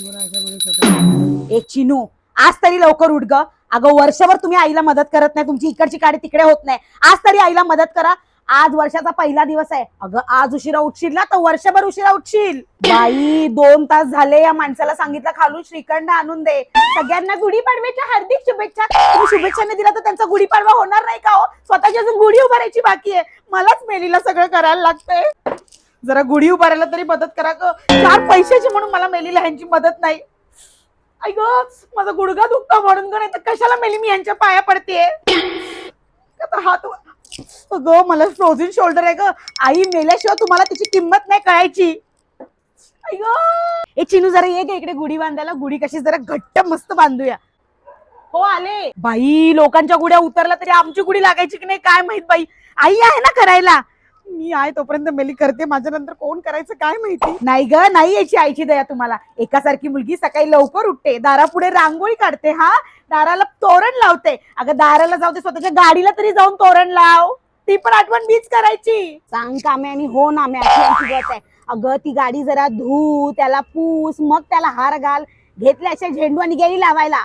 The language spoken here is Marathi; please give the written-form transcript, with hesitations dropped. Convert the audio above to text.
एक चिनू, आज तरी लवकर उठ ग. अगं वर्षभर तुम्ही आईला मदत करत नाही, तुमची इकडची गाडी तिकडे होत नाही. आज तरी आईला मदत करा. आज वर्षाचा पहिला दिवस आहे. अगं आज उशिरा उठशील ना तर वर्षभर उशिरा उठशील. बाई 2 तास झाले या माणसाला सांगितलं खालून श्रीखंड आणून दे. सगळ्यांना गुढीपाडव्याच्या हार्दिक शुभेच्छा. तुम्ही शुभेच्छा नाही दिला तर त्यांचा गुढीपाडवा होणार नाही का हो? स्वतःची अजून गुढी उभारायची बाकी आहे. मलाच मेलीला सगळं करायला लागतंय. जरा गुढी उभारायला तरी मदत करा ग. 4 पैशाची म्हणून मला मेलीला ह्यांची मदत नाही. आई ग, माझा गुडघा दुखतो म्हणून ग, नाही तर कशाला मेली मी यांच्या पाया पडतेय. आता हात ग, मला फ्रोझन शोल्डर आहे ग. आई मेल्याशिवाय तुम्हाला तिची किंमत नाही कळायची. आई ग, ए चिनू जरा ये ग इकडे गुढी बांधायला. गुढी कशी जरा घट्ट मस्त बांधूया. हो आले. बाई लोकांच्या गुढ्या उतरला तरी आमची गुढी लागायची की नाही काय माहित बाई. आई आहे ना करायला. मी आहे तोपर्यंत मेली करते, माझ्या नंतर कोण करायचं काय माहिती. नाही ग, नाही यायची आईची दया तुम्हाला. एकासारखी मुलगी सकाळी लवकर उठते, दारापुढे रांगोळी काढते, हा दाराला तोरण लावते. अगं दाराला जाऊ दे, स्वतःच्या गाडीला तरी जाऊन तोरण लाव. ती पण आठवण मीच करायची. सांग कामे आणि हो नामे अशी आमची गत आहे. अगं ती गाडी जरा धू, त्याला पूस, मग त्याला हार घाल. घेतल्या अशा झेंडू आणि गेली लावायला.